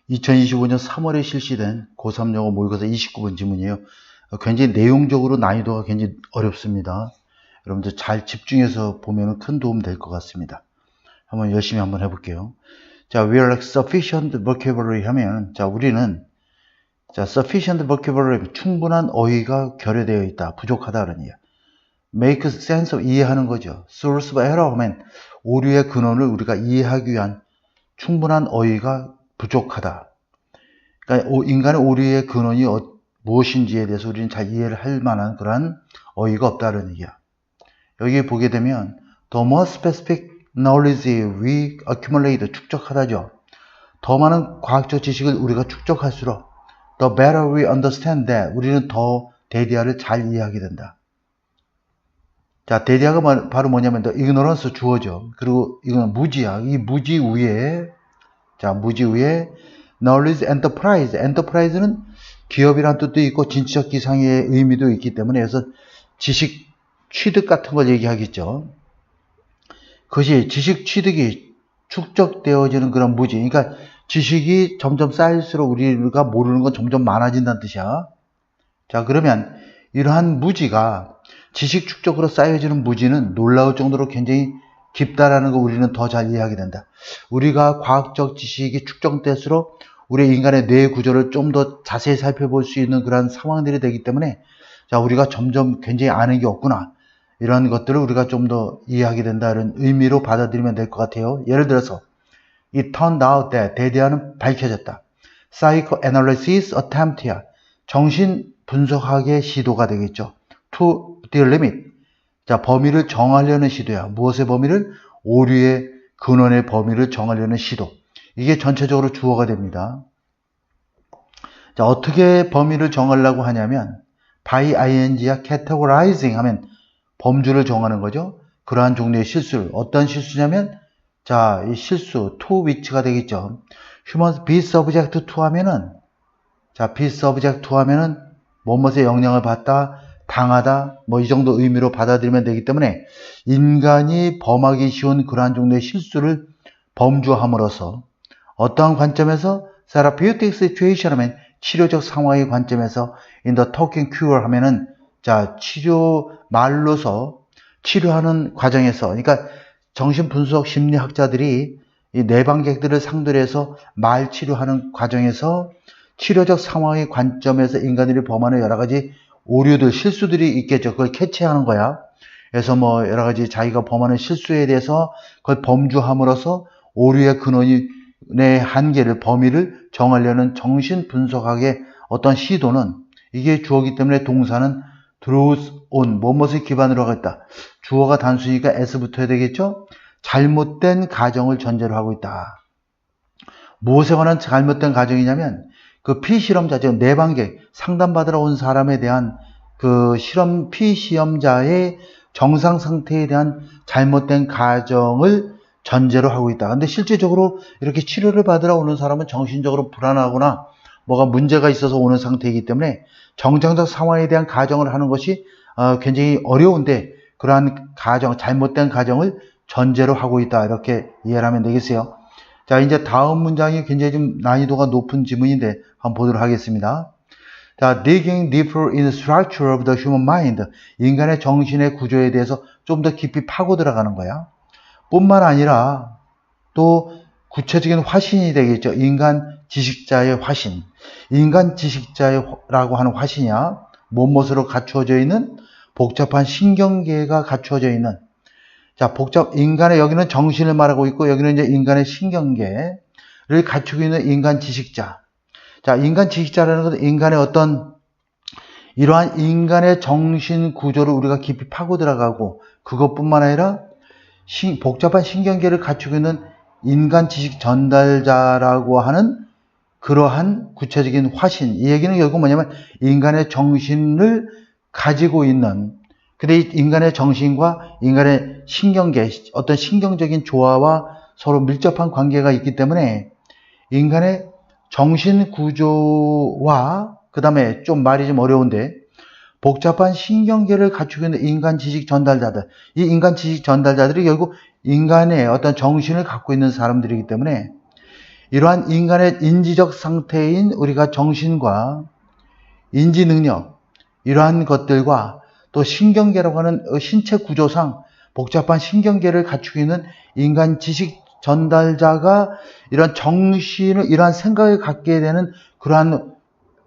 2025년 3월에 실시된 고3 영어 모의고사 29번 지문이에요. 굉장히 내용적으로 난이도가 굉장히 어렵습니다. 여러분들 잘 집중해서 보면 큰 도움 될 것 같습니다. 한번 열심히 한번 해볼게요. 자, we are sufficient vocabulary 하면, 자, 우리는, 자, sufficient vocabulary, 충분한 어휘가 결여되어 있다, 부족하다는 얘기야. make sense of, 이해하는 거죠. source of error 하면, 오류의 근원을 우리가 이해하기 위한 충분한 어휘가 부족하다. 그러니까 인간의 오류의 근원이 무엇인지에 대해서 우리는 잘 이해를 할 만한 그런 어휘가 없다는 얘기야. 여기 보게 되면 the more specific knowledge we accumulate, 축적하다죠. 더 많은 과학적 지식을 우리가 축적할수록 the better we understand that, 우리는 더 데디아를 잘 이해하게 된다. 자, 데디아가 바로 뭐냐면 the ignorance, 주어죠. 그리고 이건 무지야. 이 무지 위에, 자, 무지 위에 knowledge enterprise, enterprise는 기업이란 뜻도 있고 진취적 기상의 의미도 있기 때문에 그래서 지식 취득 같은 걸 얘기하겠죠. 그것이 지식 취득이 축적되어지는 그런 무지. 그러니까 지식이 점점 쌓일수록 우리가 모르는 건 점점 많아진다는 뜻이야. 자, 그러면 이러한 무지가 지식 축적으로 쌓여지는 무지는 놀라울 정도로 굉장히 깊다라는 거 우리는 더 잘 이해하게 된다. 우리가 과학적 지식이 축적될수록 우리 인간의 뇌 구조를 좀 더 자세히 살펴볼 수 있는 그런 상황들이 되기 때문에 자, 우리가 점점 굉장히 아는 게 없구나. 이런 것들을 우리가 좀 더 이해하게 된다는 의미로 받아들이면 될 것 같아요. 예를 들어서 It turned out that, 데디아는 밝혀졌다. Psychoanalysis attempt야. 정신 분석학의 시도가 되겠죠. To the limit. 자, 범위를 정하려는 시도야. 무엇의 범위를? 오류의 근원의 범위를 정하려는 시도. 이게 전체적으로 주어가 됩니다. 자, 어떻게 범위를 정하려고 하냐면 by ing야 categorizing 하면 범주를 정하는 거죠. 그러한 종류의 실수를. 어떤 실수냐면 자, 이 실수 to which가 되겠죠. human be subject to 하면은 자, be subject to 하면은 뭐뭇의 영향을 받다, 당하다, 뭐 이 정도 의미로 받아들이면 되기 때문에 인간이 범하기 쉬운 그러한 종류의 실수를 범주함으로써 어떠한 관점에서 therapeutic situation 하면 치료적 상황의 관점에서 in the talking cure 하면은 자, 치료 말로서 치료하는 과정에서, 그러니까 정신분석 심리학자들이 이 내방객들을 상대로 해서 말 치료하는 과정에서 치료적 상황의 관점에서 인간들이 범하는 여러 가지 오류들, 실수들이 있겠죠. 그걸 캐치하는 거야. 그래서 뭐 여러 가지 자기가 범하는 실수에 대해서 그걸 범주함으로써 오류의 근원의 한계를, 범위를 정하려는 정신분석학의 어떤 시도는 이게 주어이기 때문에 동사는 draws on, 무엇을 기반으로 하겠다. 주어가 단수니까 s 붙어야 되겠죠? 잘못된 가정을 전제로 하고 있다. 무엇에 관한 잘못된 가정이냐면 그 피실험자, 즉 내방객, 상담받으러 온 사람에 대한 그 피시험자의 정상 상태에 대한 잘못된 가정을 전제로 하고 있다. 근데 실제적으로 이렇게 치료를 받으러 오는 사람은 정신적으로 불안하거나 뭐가 문제가 있어서 오는 상태이기 때문에 정상적 상황에 대한 가정을 하는 것이 굉장히 어려운데 그러한 가정, 잘못된 가정을 전제로 하고 있다. 이렇게 이해를 하면 되겠어요. 자, 이제 다음 문장이 굉장히 좀 난이도가 높은 지문인데 한번 보도록 하겠습니다. 자, digging deeper in the structure of the human mind. 인간의 정신의 구조에 대해서 좀 더 깊이 파고 들어가는 거야. 뿐만 아니라 또 구체적인 화신이 되겠죠. 인간 지식자의 화신. 인간 지식자라고 하는 화신이야. 무엇으로 갖추어져 있는 복잡한 신경계가 갖추어져 있는 자, 인간의 여기는 정신을 말하고 있고 여기는 이제 인간의 신경계를 갖추고 있는 인간 지식자. 자, 인간 지식자라는 것은 인간의 어떤 이러한 인간의 정신 구조를 우리가 깊이 파고 들어가고 그것뿐만 아니라 복잡한 신경계를 갖추고 있는 인간 지식 전달자라고 하는 그러한 구체적인 화신. 이 얘기는 결국 뭐냐면 인간의 정신을 가지고 있는 근데 이 인간의 정신과 인간의 신경계, 어떤 신경적인 조화와 서로 밀접한 관계가 있기 때문에 인간의 정신 구조와 그 다음에 좀 말이 좀 어려운데 복잡한 신경계를 갖추고 있는 인간 지식 전달자들, 이 인간 지식 전달자들이 결국 인간의 어떤 정신을 갖고 있는 사람들이기 때문에 이러한 인간의 인지적 상태인 우리가 정신과 인지 능력, 이러한 것들과 또 신경계라고 하는 신체 구조상 복잡한 신경계를 갖추고 있는 인간 지식 전달자가 이런 정신을, 이러한 생각을 갖게 되는 그러한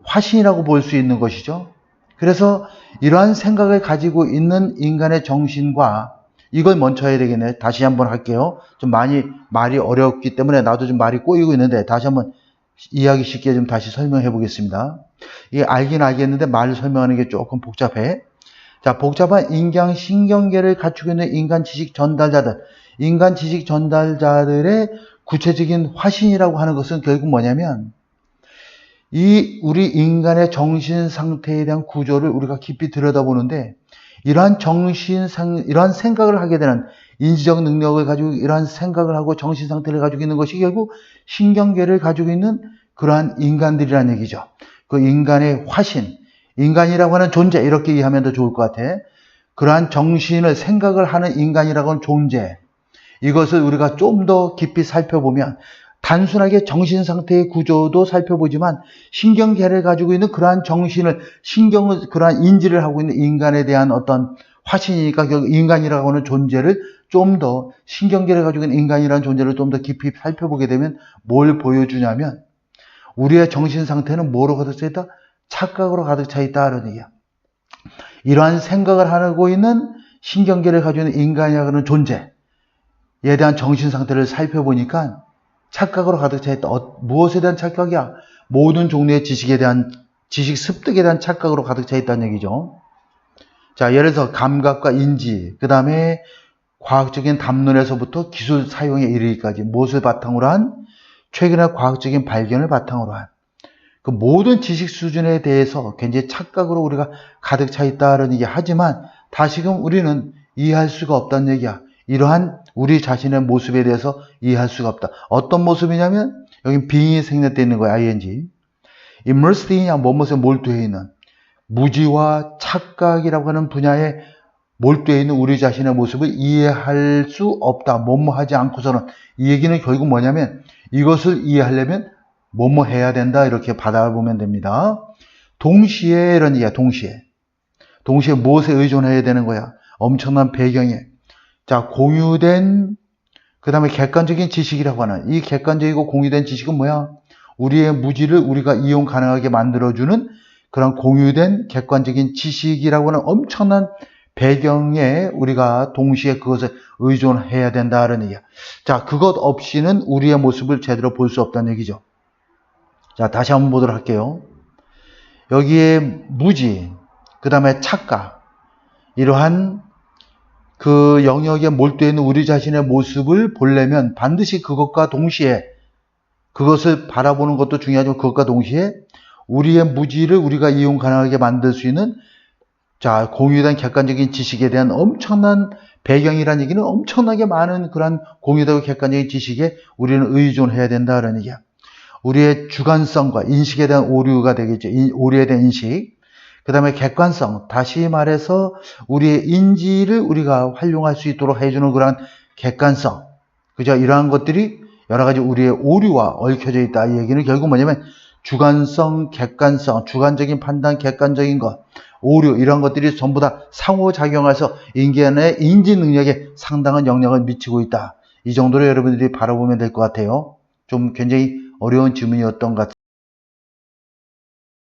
화신이라고 볼 수 있는 것이죠. 그래서 이러한 생각을 가지고 있는 인간의 정신과, 이걸 먼저 해야 되겠네. 다시 한번 할게요. 좀 많이 말이 어렵기 때문에 나도 좀 말이 꼬이고 있는데 다시 한번 이해하기 쉽게 좀 다시 설명해 보겠습니다. 이게 알긴 알겠는데 말을 설명하는 게 조금 복잡해. 자, 복잡한 인간 신경계를 갖추고 있는 인간 지식 전달자들, 인간 지식 전달자들의 구체적인 화신이라고 하는 것은 결국 뭐냐면, 이 우리 인간의 정신 상태에 대한 구조를 우리가 깊이 들여다보는데, 이러한 이러한 생각을 하게 되는 인지적 능력을 가지고 이러한 생각을 하고 정신 상태를 가지고 있는 것이 결국 신경계를 가지고 있는 그러한 인간들이라는 얘기죠. 그 인간의 화신, 인간이라고 하는 존재, 이렇게 이해하면 더 좋을 것 같아. 그러한 정신을, 생각을 하는 인간이라고 하는 존재, 이것을 우리가 좀 더 깊이 살펴보면 단순하게 정신 상태의 구조도 살펴보지만 신경계를 가지고 있는 그러한 정신을, 신경을, 그러한 인지를 하고 있는 인간에 대한 어떤 화신이니까 결국 인간이라고 하는 존재를 좀 더, 신경계를 가지고 있는 인간이라는 존재를 좀 더 깊이 살펴보게 되면 뭘 보여주냐면, 우리의 정신 상태는 뭐로 가득 차 있다? 착각으로 가득 차 있다는 얘기야. 이러한 생각을 하고 있는 신경계를 가지고 있는 인간이라고 하는 존재에 대한 정신 상태를 살펴보니까 착각으로 가득 차 있다. 무엇에 대한 착각이야? 모든 종류의 지식에 대한, 지식 습득에 대한 착각으로 가득 차 있다는 얘기죠. 자, 예를 들어서 감각과 인지, 그 다음에 과학적인 담론에서부터 기술 사용에 이르기까지 무엇을 바탕으로 한? 최근의 과학적인 발견을 바탕으로 한 그 모든 지식 수준에 대해서 굉장히 착각으로 우리가 가득 차 있다는 얘기 하지만 다시금 우리는 이해할 수가 없다는 얘기야. 이러한 우리 자신의 모습에 대해서 이해할 수가 없다. 어떤 모습이냐면 여기 being이 생략되어 있는 거야. ing. immersed in이냐, 무엇에 몰두해 있는, 무지와 착각이라고 하는 분야에 몰두해 있는 우리 자신의 모습을 이해할 수 없다. 뭐뭐하지 않고서는. 이 얘기는 결국 뭐냐면 이것을 이해하려면 뭐뭐 해야 된다, 이렇게 받아보면 됩니다. 동시에 이런 얘기야. 동시에 무엇에 의존해야 되는 거야? 엄청난 배경에, 자, 공유된, 그 다음에 객관적인 지식이라고 하는, 이 객관적이고 공유된 지식은 뭐야? 우리의 무지를 우리가 이용 가능하게 만들어주는 그런 공유된 객관적인 지식이라고 하는 엄청난 배경에 우리가 동시에 그것에 의존해야 된다는 얘기야. 자, 그것 없이는 우리의 모습을 제대로 볼 수 없다는 얘기죠. 자, 다시 한번 보도록 할게요. 여기에 무지, 그 다음에 착각, 이러한 그 영역에 몰두해 있는 우리 자신의 모습을 보려면 반드시 그것과 동시에, 그것을 바라보는 것도 중요하지만 그것과 동시에 우리의 무지를 우리가 이용 가능하게 만들 수 있는, 자, 공유된 객관적인 지식에 대한 엄청난 배경이라는 얘기는 엄청나게 많은 그런 공유되고 객관적인 지식에 우리는 의존해야 된다는 얘기야. 우리의 주관성과 인식에 대한 오류가 되겠죠. 오류에 대한 인식. 그 다음에 객관성, 다시 말해서 우리의 인지를 우리가 활용할 수 있도록 해주는 그런 객관성, 그죠? 이러한 것들이 여러 가지 우리의 오류와 얽혀져 있다. 이 얘기는 결국 뭐냐면 주관성, 객관성, 주관적인 판단, 객관적인 것, 오류, 이런 것들이 전부 다 상호작용해서 인간의 인지 능력에 상당한 영향을 미치고 있다. 이 정도로 여러분들이 바라보면 될 것 같아요. 좀 굉장히 어려운 질문이었던 것 같아요.